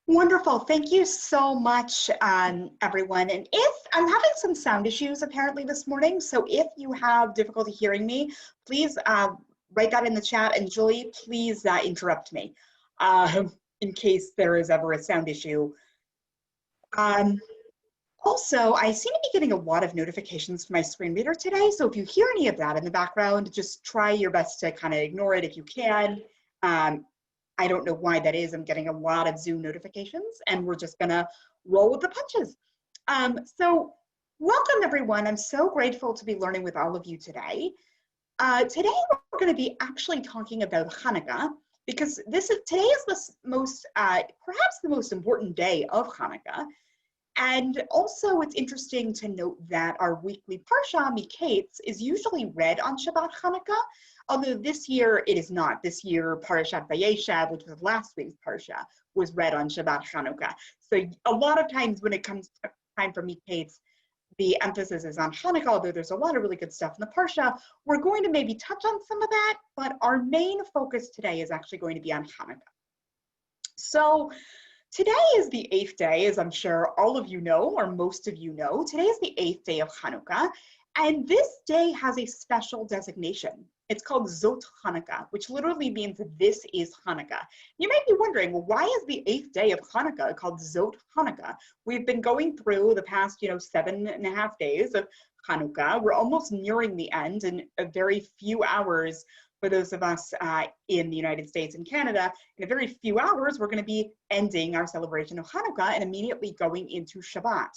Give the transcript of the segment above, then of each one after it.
Wonderful. Thank you so much, everyone. And if I'm having some sound issues apparently this morning, so if you have difficulty hearing me, please write that in the chat. And Julie, please interrupt me in case there is ever a sound issue. Also, I seem to be getting a lot of notifications from my screen reader today. So if you hear any of that in the background, just try your best to kind of ignore it if you can. I don't know why that is. I'm getting a lot of Zoom notifications, and we're just gonna roll with the punches. So welcome everyone. I'm so grateful to be learning with all of you today. Today we're gonna be actually talking about Hanukkah, because today is the most, perhaps the most important day of Hanukkah. And also it's interesting to note that our weekly Parashat Miketz is usually read on Shabbat Hanukkah, although this year it is not. This year Parashat Vayeshev, which was last week's Parsha, was read on Shabbat Hanukkah. So a lot of times when it comes to time for Miketz, the emphasis is on Hanukkah, although there's a lot of really good stuff in the Parsha. We're going to maybe touch on some of that, but our main focus today is actually going to be on Hanukkah. So today is the 8th day, as I'm sure all of you know, or most of you know. Today is the 8th day of Hanukkah, and this day has a special designation. It's called Zot Hanukkah, which literally means this is Hanukkah. You might be wondering, well, why is the 8th day of Hanukkah called Zot Hanukkah? We've been going through the past, 7.5 days of Hanukkah. We're almost nearing the end in a very few hours. For those of us in the United States and Canada, in a very few hours, we're going to be ending our celebration of Hanukkah and immediately going into Shabbat.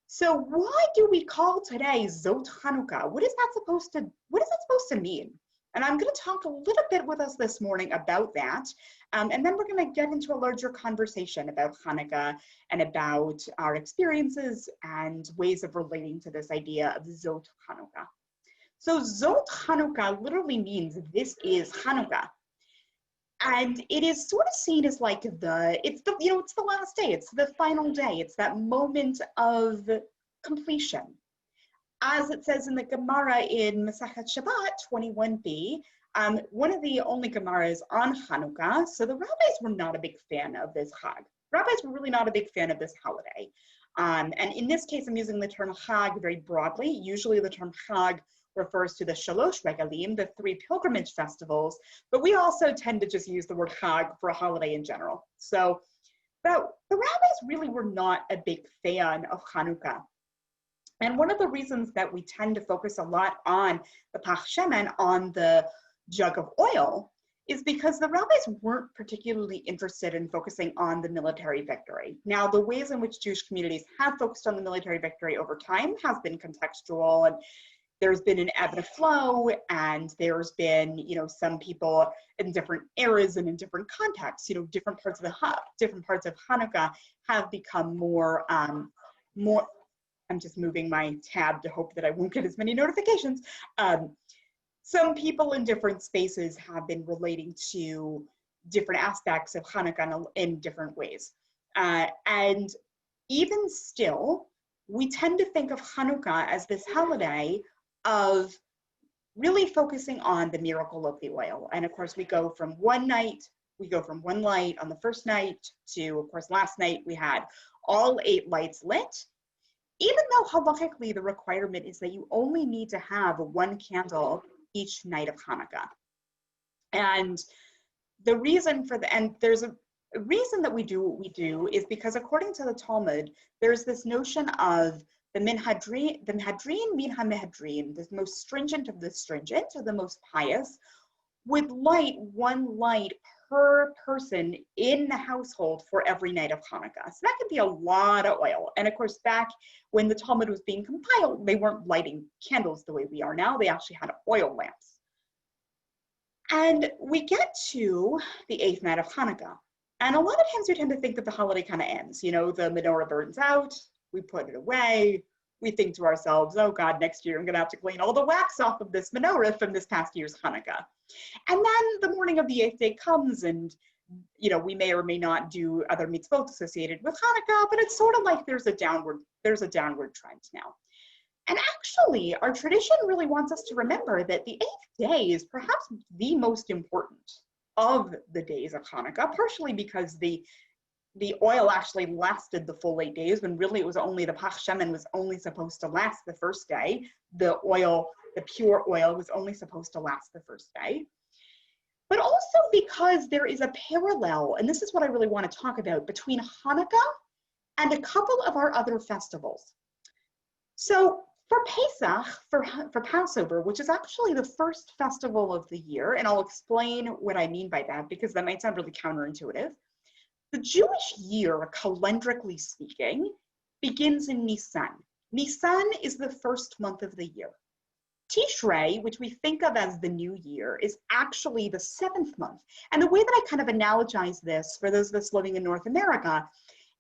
So why do we call today Zot Hanukkah? What is that supposed to mean? And I'm going to talk a little bit with us this morning about that. And then we're going to get into a larger conversation about Hanukkah and about our experiences and ways of relating to this idea of Zot Hanukkah. So Zot Hanukkah literally means this is Hanukkah. And it is sort of seen as like it's the last day, it's the final day, it's that moment of completion. As it says in the Gemara in Masechet Shabbat 21b, one of the only Gemaras on Hanukkah, so the rabbis were not a big fan of this Chag. Rabbis were really not a big fan of this holiday. And in this case, I'm using the term Chag very broadly. Usually the term Chag refers to the Shalosh Regalim, the 3 pilgrimage festivals, but we also tend to just use the word Chag for a holiday in general. So the rabbis really were not a big fan of Hanukkah. And one of the reasons that we tend to focus a lot on the Pach Shemen, on the jug of oil, is because the rabbis weren't particularly interested in focusing on the military victory. Now, the ways in which Jewish communities have focused on the military victory over time has been contextual, and there's been an ebb and flow, and there's been, some people in different eras and in different contexts, different parts of Hanukkah have become more. I'm just moving my tab to hope that I won't get as many notifications. Some people in different spaces have been relating to different aspects of Hanukkah in different ways. And even still, we tend to think of Hanukkah as this holiday of really focusing on the miracle of the oil. And of course, we go from one light on the first night to, of course, last night we had all 8 lights lit, even though halakhically the requirement is that you only need to have 1 candle each night of Hanukkah. And the reason there's a reason that we do what we do is because according to the Talmud, there's this notion of the Minhadrin min ha-mehadrin, the most stringent of the stringent, or the most pious, would light 1 light per person in the household for every night of Hanukkah. So that could be a lot of oil. And of course, back when the Talmud was being compiled, they weren't lighting candles the way we are now. They actually had oil lamps. And we get to the 8th night of Hanukkah. And a lot of times we tend to think that the holiday kind of ends. The menorah burns out, we put it away, we think to ourselves, oh God, next year I'm gonna have to clean all the wax off of this menorah from this past year's Hanukkah. And then the morning of the 8th day comes, and we may or may not do other mitzvot associated with Hanukkah, but it's sort of like there's a downward trend now. And actually, our tradition really wants us to remember that the 8th day is perhaps the most important of the days of Hanukkah, partially because the the oil actually lasted the full 8 days, when really it was only the Pach Shemen was only supposed to last the first day. The oil, the pure oil, was only supposed to last the first day. But also because there is a parallel, and this is what I really want to talk about, between Hanukkah and a couple of our other festivals. So for Pesach, for Passover, which is actually the first festival of the year, and I'll explain what I mean by that because that might sound really counterintuitive. The Jewish year, calendrically speaking, begins in Nisan. Nisan is the first month of the year. Tishrei, which we think of as the new year, is actually the 7th month. And the way that I kind of analogize this for those of us living in North America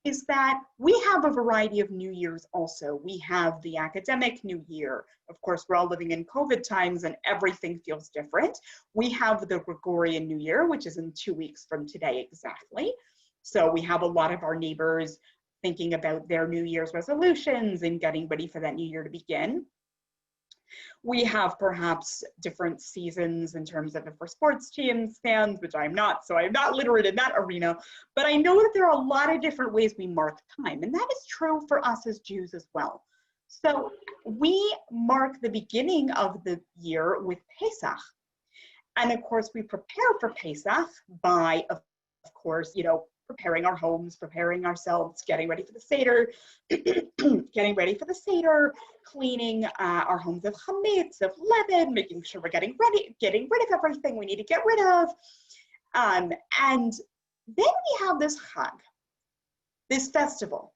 is that we have a variety of New Years also. We have the academic New Year. Of course, we're all living in COVID times and everything feels different. We have the Gregorian New Year, which is in 2 weeks from today exactly. So we have a lot of our neighbors thinking about their New Year's resolutions and getting ready for that new year to begin. We have perhaps different seasons in terms of if we're sports teams fans, which I'm not, so I'm not literate in that arena, but I know that there are a lot of different ways we mark time, and that is true for us as Jews as well. So we mark the beginning of the year with Pesach. And of course, we prepare for Pesach by, of course, preparing our homes, preparing ourselves, getting ready for the Seder, cleaning our homes of chametz, of leaven, making sure we're getting rid of everything we need to get rid of. And then we have this Chag, this festival.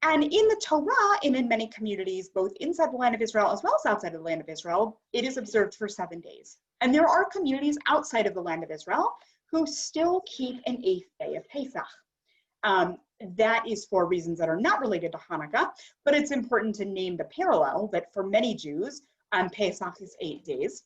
And in the Torah, and in many communities, both inside the land of Israel as well as outside of the land of Israel, it is observed for 7 days. And there are communities outside of the land of Israel who still keep an 8th day of Pesach. That is for reasons that are not related to Hanukkah, but it's important to name the parallel that for many Jews, Pesach is 8 days.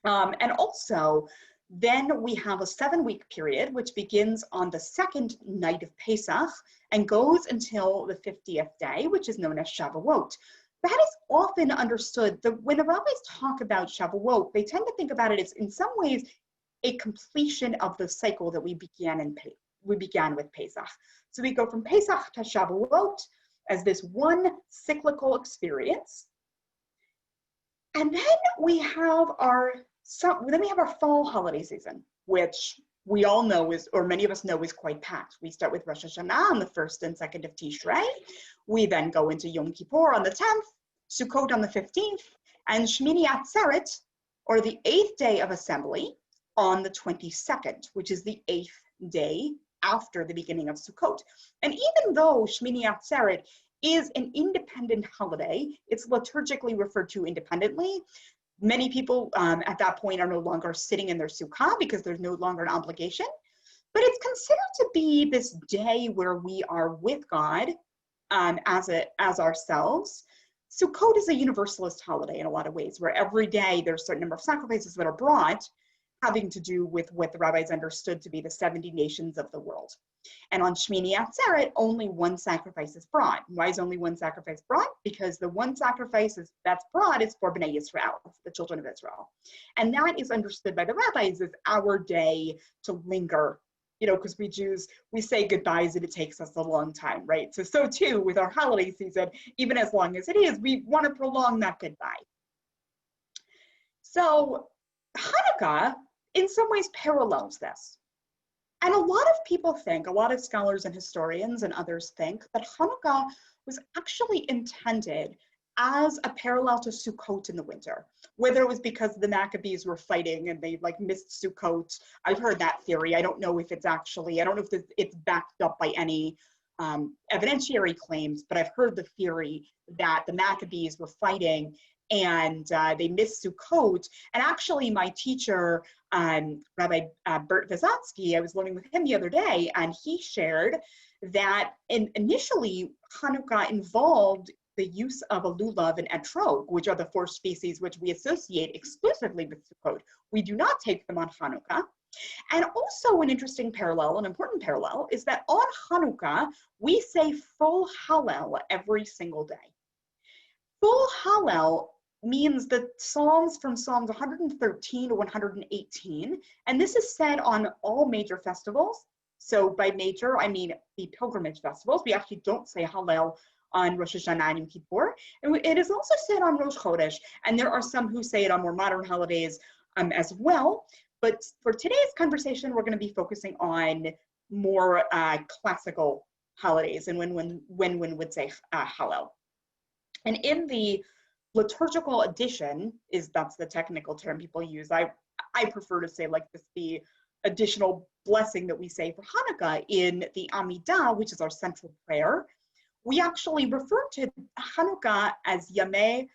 And also, then we have a 7-week period, which begins on the 2nd night of Pesach and goes until the 50th day, which is known as Shavuot. That is often understood. When the rabbis talk about Shavuot, they tend to think about it as, in some ways, a completion of the cycle that we began with Pesach. So we go from Pesach to Shavuot as this one cyclical experience. And then we have our fall holiday season, which we all know is, or many of us know, is quite packed. We start with Rosh Hashanah on the 1st and 2nd of Tishrei. We then go into Yom Kippur on the 10th, Sukkot on the 15th, and Shmini Atzeret, or the 8th day of assembly, on the 22nd, which is the 8th day after the beginning of Sukkot. And even though Shmini Atzeret is an independent holiday, it's liturgically referred to independently. Many people at that point are no longer sitting in their sukkah because there's no longer an obligation, but it's considered to be this day where we are with God as ourselves. Sukkot is a universalist holiday in a lot of ways, where every day there's a certain number of sacrifices that are brought, having to do with what the rabbis understood to be the 70 nations of the world. And on Shmini Atzeret, only one sacrifice is brought. Why is only one sacrifice brought? Because the one sacrifice that's brought is for Bnei Yisrael, the children of Israel. And that is understood by the rabbis as our day to linger, because we Jews, we say goodbyes and it takes us a long time, right? So too with our holiday season, even as long as it is, we want to prolong that goodbye. So Hanukkah, in some ways, parallels this. And a lot of people think, a lot of scholars and historians and others think, that Hanukkah was actually intended as a parallel to Sukkot in the winter, whether it was because the Maccabees were fighting and they missed Sukkot. I've heard that theory. I don't know if it's backed up by any evidentiary claims, but I've heard the theory that the Maccabees were fighting and they missed Sukkot. And actually my teacher, Rabbi Bert Vizatsky, I was learning with him the other day, and he shared that initially Hanukkah involved the use of a lulav and etrog, which are the 4 species which we associate exclusively with Sukkot. We do not take them on Hanukkah. And also an interesting parallel, an important parallel, is that on Hanukkah, we say full Hallel every single day. Full Hallel means the Psalms from Psalms 113 to 118, and this is said on all major festivals, So by major, I mean the pilgrimage festivals. We actually don't say Hallel on Rosh Hashanah and Yom Kippur. And it is also said on Rosh Chodesh. And there are some who say it on more modern holidays as well. But for today's conversation, we're going to be focusing on more classical holidays and when one would say Hallel. And in the liturgical edition, that's the technical term people use. I prefer to say like this, the additional blessing that we say for Hanukkah in the Amidah, which is our central prayer. We actually refer to Hanukkah as Yamei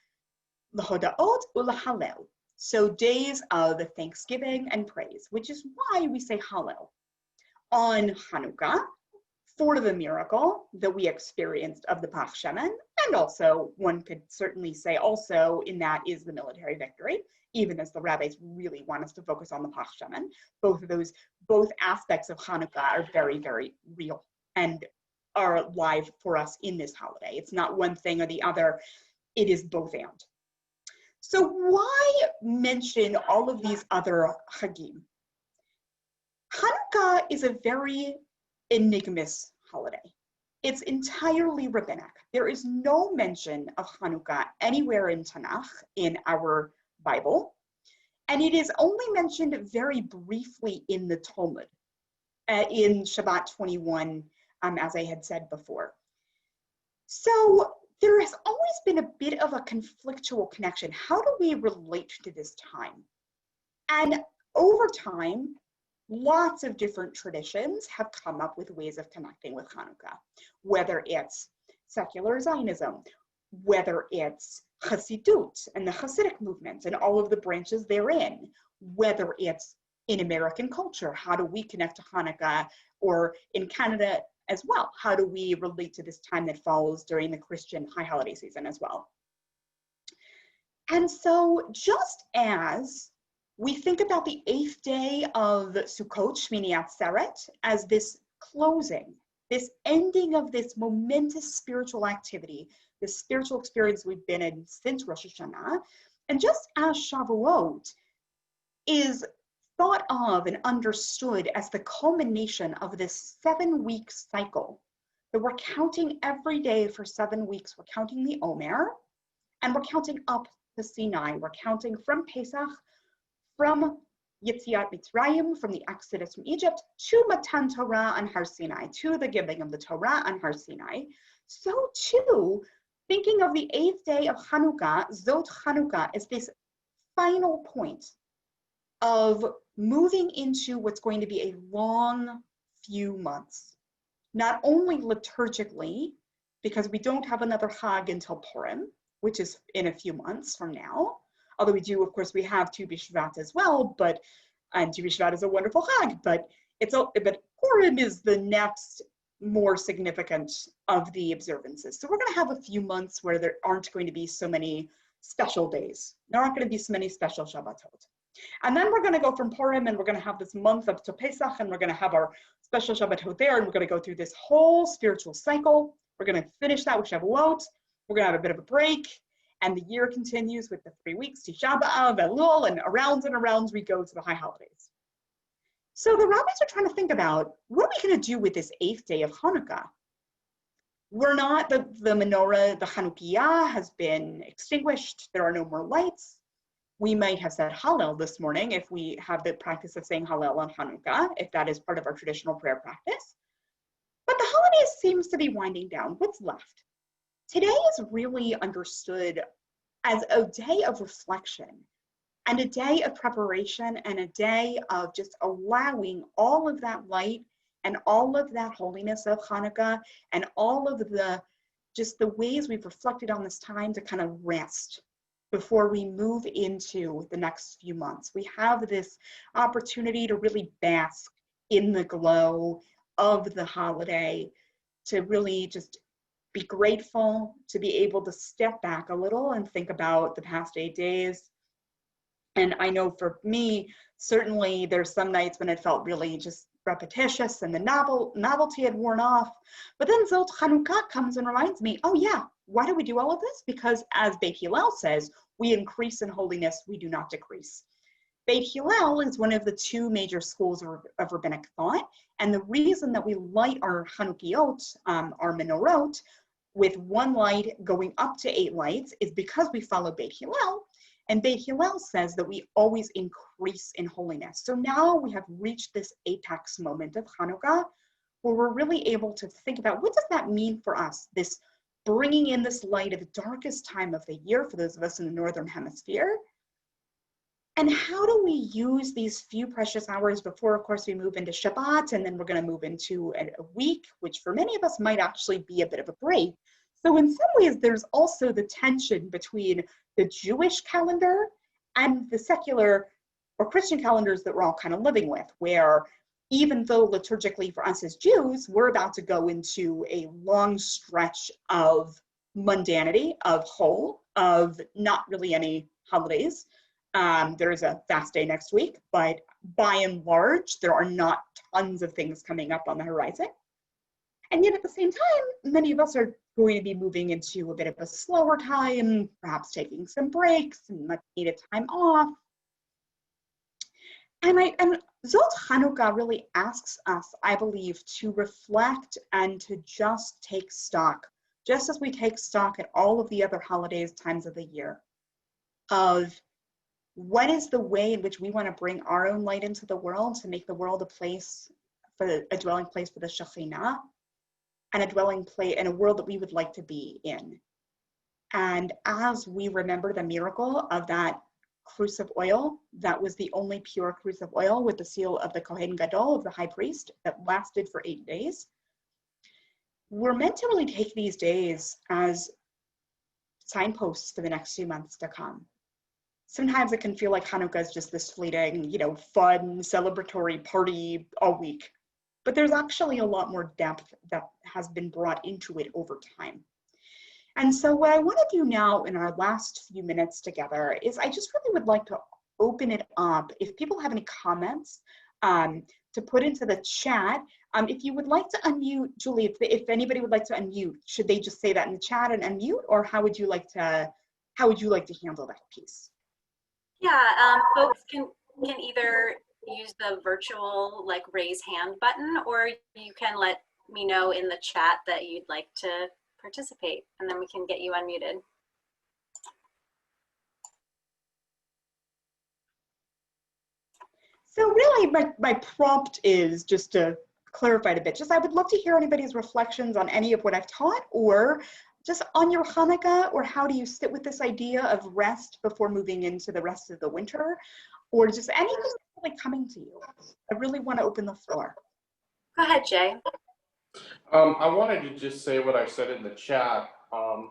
L'Hodaot U'L'Halel, so days of thanksgiving and praise, which is why we say Hallel on Hanukkah for the miracle that we experienced of the Pach Shemen, and also one could certainly say also in that is the military victory, even as the rabbis really want us to focus on the Pach Shemen. Both aspects of Hanukkah are very, very real and are live for us in this holiday. It's not one thing or the other, it is both and. So why mention all of these other Chagim? Hanukkah is a very enigmous holiday. It's entirely rabbinic. There is no mention of Hanukkah anywhere in Tanakh, in our Bible, and it is only mentioned very briefly in the Talmud, in Shabbat 21, as I had said before. So there has always been a bit of a conflictual connection. How do we relate to this time? And over time, lots of different traditions have come up with ways of connecting with Hanukkah, whether it's secular Zionism, whether it's Chassidut and the Hasidic movement and all of the branches therein, whether it's in American culture, how do we connect to Hanukkah, or in Canada as well, how do we relate to this time that falls during the Christian high holiday season as well? And so just as we think about the 8th day of Sukkot, Shmini Atzeret, as this closing, this ending of this momentous spiritual activity, this spiritual experience we've been in since Rosh Hashanah, and just as Shavuot is thought of and understood as the culmination of this 7-week cycle, that we're counting every day for 7 weeks, we're counting the Omer, and we're counting up to Sinai, we're counting from Pesach, from Yetziat Mitzrayim, from the Exodus from Egypt, to Matan Torah on Har Sinai, to the giving of the Torah on Har Sinai. So too, thinking of the 8th day of Hanukkah, Zot Hanukkah, is this final point of moving into what's going to be a long few months, not only liturgically, because we don't have another Chag until Purim, which is in a few months from now, although we do, of course, we have Tu B'Shvat as well, and Tu B'Shvat is a wonderful Chag, but Purim is the next more significant of the observances. So we're going to have a few months where there aren't going to be so many special days. There aren't going to be so many special Shabbatot. And then we're going to go from Purim, and we're going to have this month up to Pesach, and we're going to have our special Shabbatot there, and we're going to go through this whole spiritual cycle. We're going to finish that with Shavuot. We're going to have a bit of a break, and the year continues with the 3 weeks, Tisha B'Av, Elul, and around we go to the high holidays. So the rabbis are trying to think about, what are we going to do with this 8th day of Hanukkah? We're not, the menorah, the Chanukiah has been extinguished. There are no more lights. We might have said Hallel this morning if we have the practice of saying Hallel on Hanukkah, if that is part of our traditional prayer practice. But the holiday seems to be winding down. What's left? Today is really understood as a day of reflection and a day of preparation and a day of just allowing all of that light and all of that holiness of Hanukkah and all of the ways we've reflected on this time to kind of rest before we move into the next few months. We have this opportunity to really bask in the glow of the holiday, to really just be grateful, to be able to step back a little and think about the past 8 days. And I know for me, certainly there's some nights when it felt really just repetitious and the novelty had worn off. But then Zot Chanukah comes and reminds me, oh yeah, why do we do all of this? Because as Beit Hillel says, we increase in holiness, we do not decrease. Beit Hillel is one of the two major schools of rabbinic thought. And the reason that we light our Chanukiot, our menorot, with one light going up to 8 lights is because we follow Beit Hillel. And Beit Hillel says that we always increase in holiness. So now we have reached this apex moment of Hanukkah where we're really able to think about what does that mean for us, this bringing in this light at the darkest time of the year for those of us in the Northern Hemisphere. And how do we use these few precious hours before, of course, we move into Shabbat, and then we're going to move into a week, which for many of us might actually be a bit of a break. So in some ways, there's also the tension between the Jewish calendar and the secular or Christian calendars that we're all kind of living with, where even though liturgically for us as Jews, we're about to go into a long stretch of mundanity, of Chol, of not really any holidays. There's a fast day next week, but by and large, there are not tons of things coming up on the horizon. And yet at the same time, many of us are going to be moving into a bit of a slower time, perhaps taking some breaks and much needed time off. And Zot Hanukkah really asks us, I believe, to reflect and to just take stock, just as we take stock at all of the other holidays, times of the year, of what is the way in which we want to bring our own light into the world to make the world a place, for a dwelling place for the Shekhinah, and a dwelling place in a world that we would like to be in. And as we remember the miracle of that cruse of oil, that was the only pure cruse of oil with the seal of the Kohen Gadol, of the high priest, that lasted for 8 days, we're meant to really take these days as signposts for the next few months to come. Sometimes it can feel like Hanukkah is just this fleeting, fun, celebratory party all week. But there's actually a lot more depth that has been brought into it over time. And so what I want to do now in our last few minutes together is I just really would like to open it up. If people have any comments, to put into the chat. If you would like to unmute, Julie, if anybody would like to unmute, should they just say that in the chat and unmute, or how would you like to handle that piece? Yeah, folks can either use the virtual raise hand button, or you can let me know in the chat that you'd like to participate, and then we can get you unmuted. So really my prompt is just to clarify it a bit. I would love to hear anybody's reflections on any of what I've taught, or just on your Hanukkah, or how do you sit with this idea of rest before moving into the rest of the winter, or just anything that's really coming to you. I really want to open the floor. Go ahead, Jay. I wanted to just say what I said in the chat. I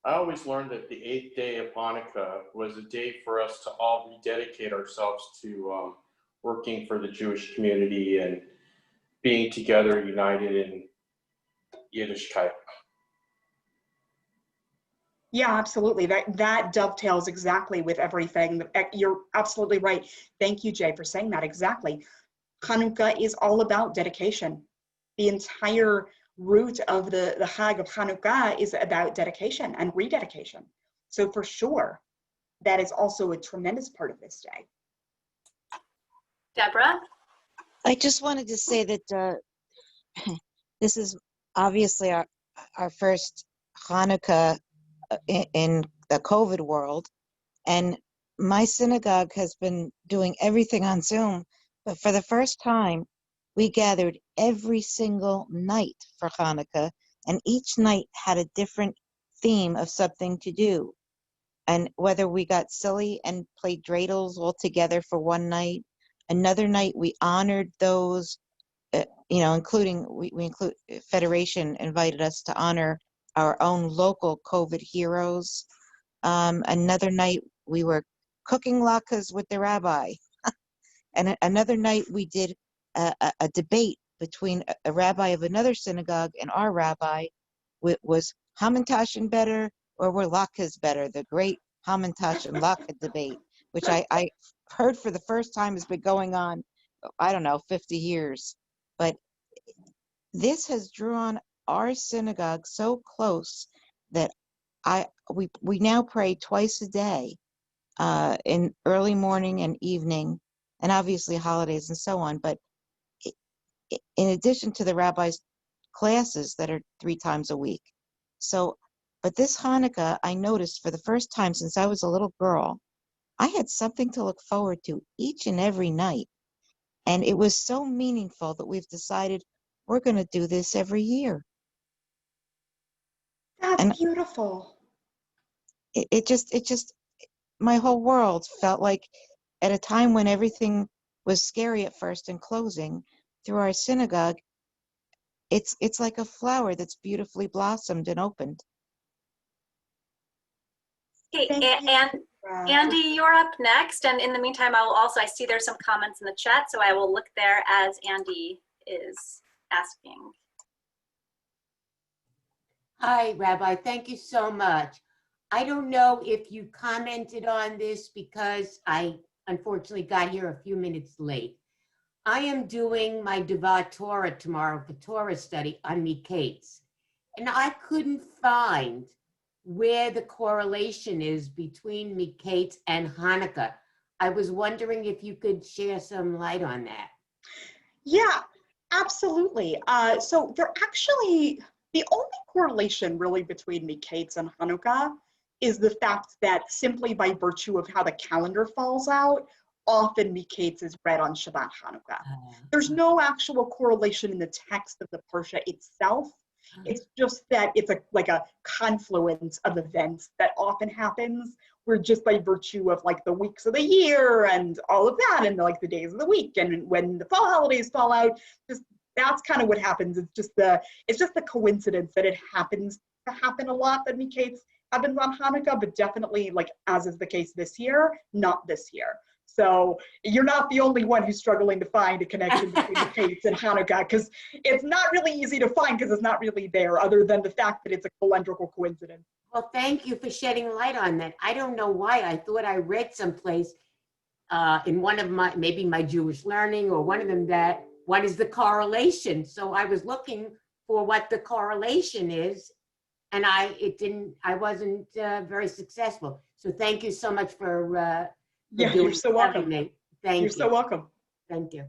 always learned that the 8th day of Hanukkah was a day for us to all rededicate ourselves to working for the Jewish community and being together, united in Yiddishkeit. Yeah, absolutely. That dovetails exactly with everything. You're absolutely right. Thank you, Jay, for saying that exactly. Hanukkah is all about dedication. The entire root of the Chag of Hanukkah is about dedication and rededication. So for sure, that is also a tremendous part of this day. Deborah? I just wanted to say that this is obviously our first Hanukkah in the COVID world, and my synagogue has been doing everything on Zoom, but for the first time we gathered every single night for Hanukkah, and each night had a different theme of something to do. And whether we got silly and played dreidels all together for one night, another night we honored those, including we include Federation invited us to honor our own local COVID heroes. Another night we were cooking latkes with the rabbi. And another night we did a debate between a rabbi of another synagogue and our rabbi. Was Hamantaschen better or were latkes better? The great Hamantasch and latke debate, which I heard for the first time has been going on, 50 years. But this has drawn our synagogue so close that we now pray twice a day, in early morning and evening, and obviously holidays and so on. But in addition to the rabbis' classes that are 3 times a week. So, but this Hanukkah, I noticed for the first time since I was a little girl, I had something to look forward to each and every night. And it was so meaningful that we've decided we're going to do this every year. That's And beautiful. it just, my whole world felt like at a time when everything was scary at first and closing, through our synagogue, it's like a flower that's beautifully blossomed and opened. Okay, Thank you. and Andy, you're up next. And in the meantime, I see there's some comments in the chat, so I will look there as Andy is asking. Hi, Rabbi. Thank you so much. I don't know if you commented on this because I unfortunately got here a few minutes late. I am doing my Devat Torah tomorrow for Torah study on Miketz, and I couldn't find where the correlation is between Miketz and Hanukkah. I was wondering if you could share some light on that. Yeah, absolutely. So they're actually, the only correlation really between Miketz and Hanukkah is the fact that simply by virtue of how the calendar falls out, often Miketz is read on Shabbat Hanukkah. There's no actual correlation in the text of the Parsha itself. It's just that it's like a confluence of events that often happens, where just by virtue of like the weeks of the year and all of that, and like the days of the week, and when the fall holidays fall out, just that's kind of what happens. It's just the coincidence that it happens to happen a lot that Miketz happens on Hanukkah, but definitely, like as is the case this year, not this year. So you're not the only one who's struggling to find a connection between Miketz and Hanukkah, because it's not really easy to find because it's not really there, other than the fact that it's a calendrical coincidence. Well, thank you for shedding light on that. I don't know why. I thought I read someplace in one of maybe my Jewish learning or one of them that what is the correlation? So I was looking for what the correlation is, and I wasn't very successful. So thank you so much for Yeah, you're so welcome. Thank you. You're so welcome. Thank you.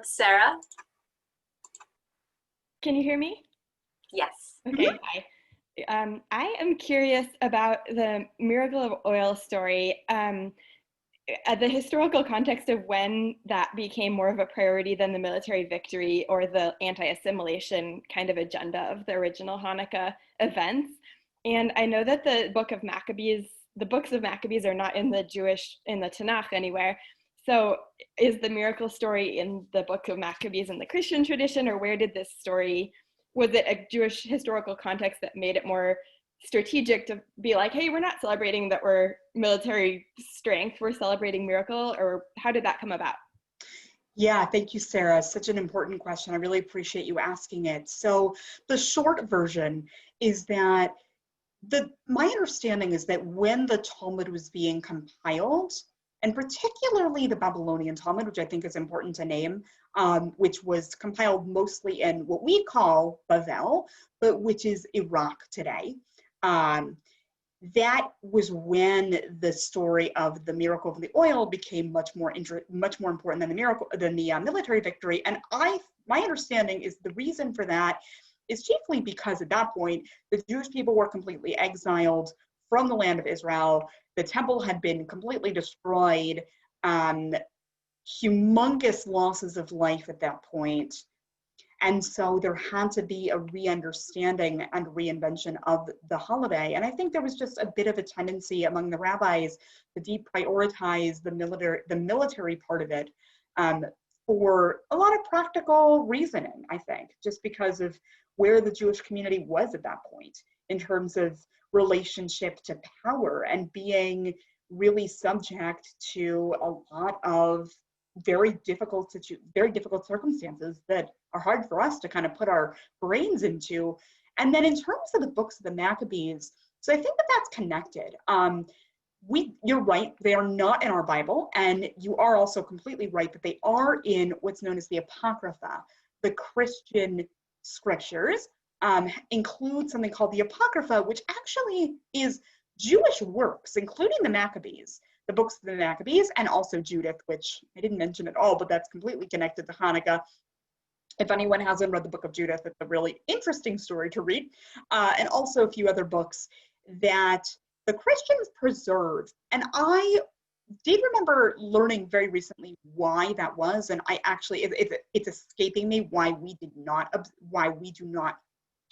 Sarah? Can you hear me? Yes. Okay, hi. I am curious about the miracle of oil story, the historical context of when that became more of a priority than the military victory or the anti-assimilation kind of agenda of the original Hanukkah events. And I know that the books of Maccabees are not in the Tanakh anywhere. So is the miracle story in the book of Maccabees in the Christian tradition, or where did this story, was it a Jewish historical context that made it more strategic to be like, hey, we're not celebrating that we're military strength, we're celebrating miracle, or how did that come about? Yeah, thank you, Sarah. Such an important question. I really appreciate you asking it. So the short version is that my understanding is that when the Talmud was being compiled, and particularly the Babylonian Talmud, which I think is important to name, which was compiled mostly in what we call Bavel, but which is Iraq today. That was when the story of the miracle of the oil became much more important than the military victory. And my understanding is the reason for that is chiefly because at that point, the Jewish people were completely exiled from the land of Israel. The temple had been completely destroyed, humongous losses of life at that point. And so there had to be a re-understanding and reinvention of the holiday. And I think there was just a bit of a tendency among the rabbis to deprioritize the military part of it for a lot of practical reasoning, I think, just because of where the Jewish community was at that point in terms of relationship to power and being really subject to a lot of very difficult circumstances that are hard for us to kind of put our brains into. And then in terms of the books of the Maccabees, so I think that that's connected. You're right, they are not in our Bible, and you are also completely right that they are in what's known as the Apocrypha. The Christian scriptures include something called the Apocrypha, which actually is Jewish works, including the Maccabees, the books of the Maccabees, and also Judith, which I didn't mention at all, but that's completely connected to Hanukkah. If anyone hasn't read the book of Judith, it's a really interesting story to read. And also a few other books that the Christians preserve. And I did remember learning very recently why that was. And I actually, it's escaping me why we do not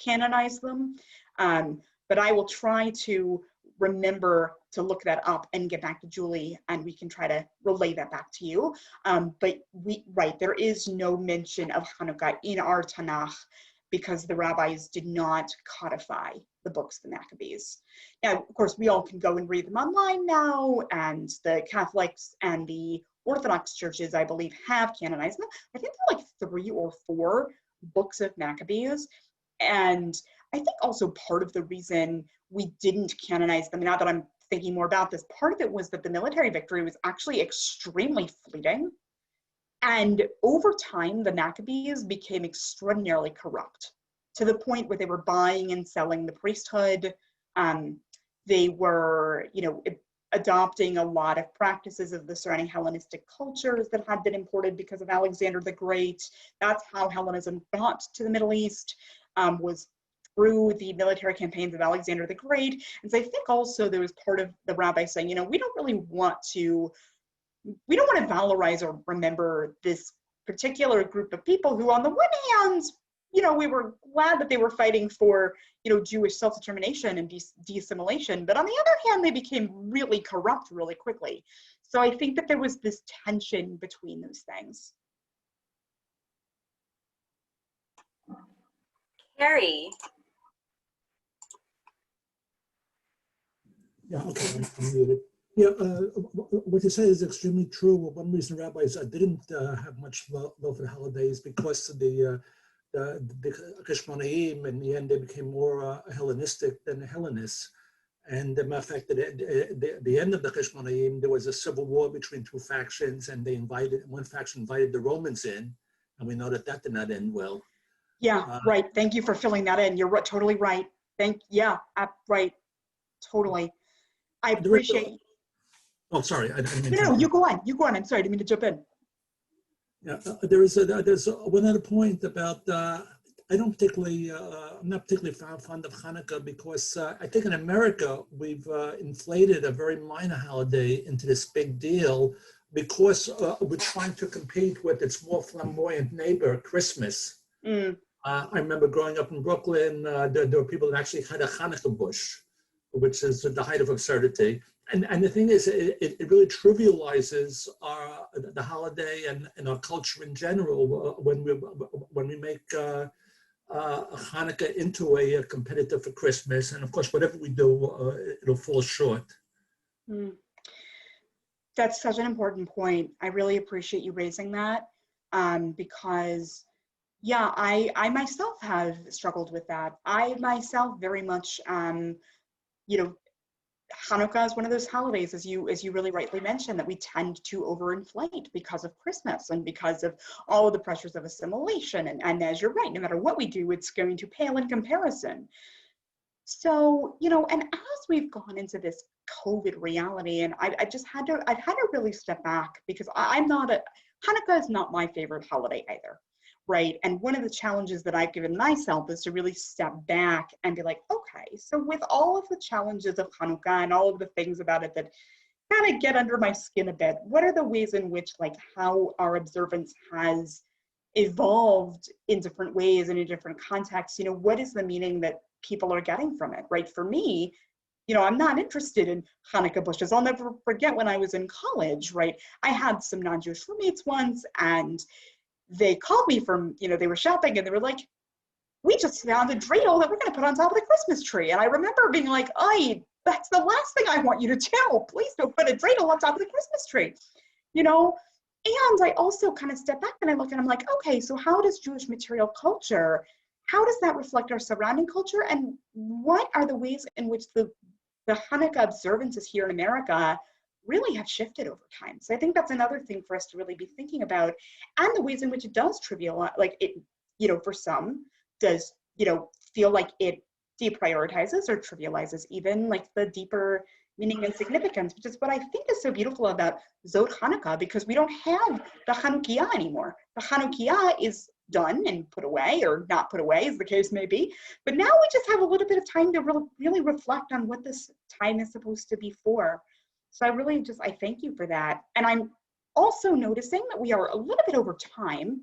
canonize them. But I will try to remember to look that up and get back to Julie, and we can try to relay that back to you. But there is no mention of Hanukkah in our Tanakh because the rabbis did not codify the books of the Maccabees. Now, of course, we all can go and read them online now, and the Catholics and the Orthodox churches, I believe, have canonized them. I think there are like 3 or 4 books of Maccabees. And I think also part of the reason we didn't canonize them, now that I'm thinking more about this, part of it was that the military victory was actually extremely fleeting. And over time, the Maccabees became extraordinarily corrupt to the point where they were buying and selling the priesthood. They were, adopting a lot of practices of the surrounding Hellenistic cultures that had been imported because of Alexander the Great. That's how Hellenism got to the Middle East, was through the military campaigns of Alexander the Great. And so I think also there was part of the rabbi saying, we don't want to valorize or remember this particular group of people who, on the one hand, we were glad that they were fighting for, Jewish self-determination and de-assimilation, but on the other hand, they became really corrupt really quickly. So I think that there was this tension between those things. Cary. Yeah, okay, I'm muted. Yeah, what you say is extremely true. One reason rabbis didn't have much love for the holidays because of the Kishmonaim, in the end, they became more Hellenistic than the Hellenists. And the matter of fact, at the end of the Kishmonaim, there was a civil war between 2 factions, and one faction invited the Romans in, and we know that did not end well. Yeah, right. Thank you for filling that in. You're totally right. Right. Totally. I appreciate. Oh, sorry. I didn't mean No, you go on. You go on. I'm sorry. I didn't mean to jump in. Yeah, there's one other point about I'm not particularly fond of Hanukkah because I think in America we've inflated a very minor holiday into this big deal because we're trying to compete with its more flamboyant neighbor, Christmas. I remember growing up in Brooklyn, there were people that actually had a Hanukkah bush, which is the height of absurdity. And the thing is, it really trivializes the holiday and our culture in general when we make Hanukkah into a competitor for Christmas. And of course, whatever we do, it'll fall short. That's such an important point. I really appreciate you raising that because, yeah, I myself have struggled with that. I myself very much, Hanukkah is one of those holidays, as you really rightly mentioned, that we tend to overinflate because of Christmas and because of all of the pressures of assimilation. And as you're right, no matter what we do, it's going to pale in comparison. So, and as we've gone into this COVID reality, and I've had to really step back because Hanukkah is not my favorite holiday either. Right. And one of the challenges that I've given myself is to really step back and be like, okay, so with all of the challenges of Hanukkah and all of the things about it that kind of get under my skin a bit, what are the ways in which, like, how our observance has evolved in different ways and in different contexts? What is the meaning that people are getting from it? Right. For me, I'm not interested in Hanukkah bushes. I'll never forget when I was in college, right? I had some non-Jewish roommates once, and they called me from, they were shopping and they were like, we just found a dreidel that we're going to put on top of the Christmas tree. And I remember being like, that's the last thing I want you to do. Please don't put a dreidel on top of the Christmas tree, And I also kind of step back and I look and I'm like, okay, so how does Jewish material culture, how does that reflect our surrounding culture? And what are the ways in which the Hanukkah observances here in America really have shifted over time? So I think that's another thing for us to really be thinking about, and the ways in which it does trivialize, like it, for some does, feel like it deprioritizes or trivializes even like the deeper meaning and significance, which is what I think is so beautiful about Zot Hanukkah, because we don't have the Chanukiah anymore. The Chanukiah is done and put away, or not put away, as the case may be. But now we just have a little bit of time to really reflect on what this time is supposed to be for. So I thank you for that. And I'm also noticing that we are a little bit over time.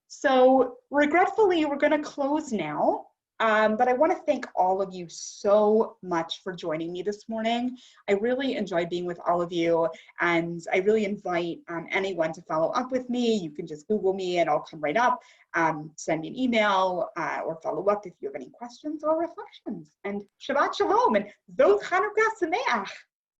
So regretfully, we're going to close now. But I want to thank all of you so much for joining me this morning. I really enjoyed being with all of you, and I really invite anyone to follow up with me. You can just Google me and I'll come right up. Send me an email or follow up if you have any questions or reflections. And Shabbat Shalom and Zot Chanukah Sameach.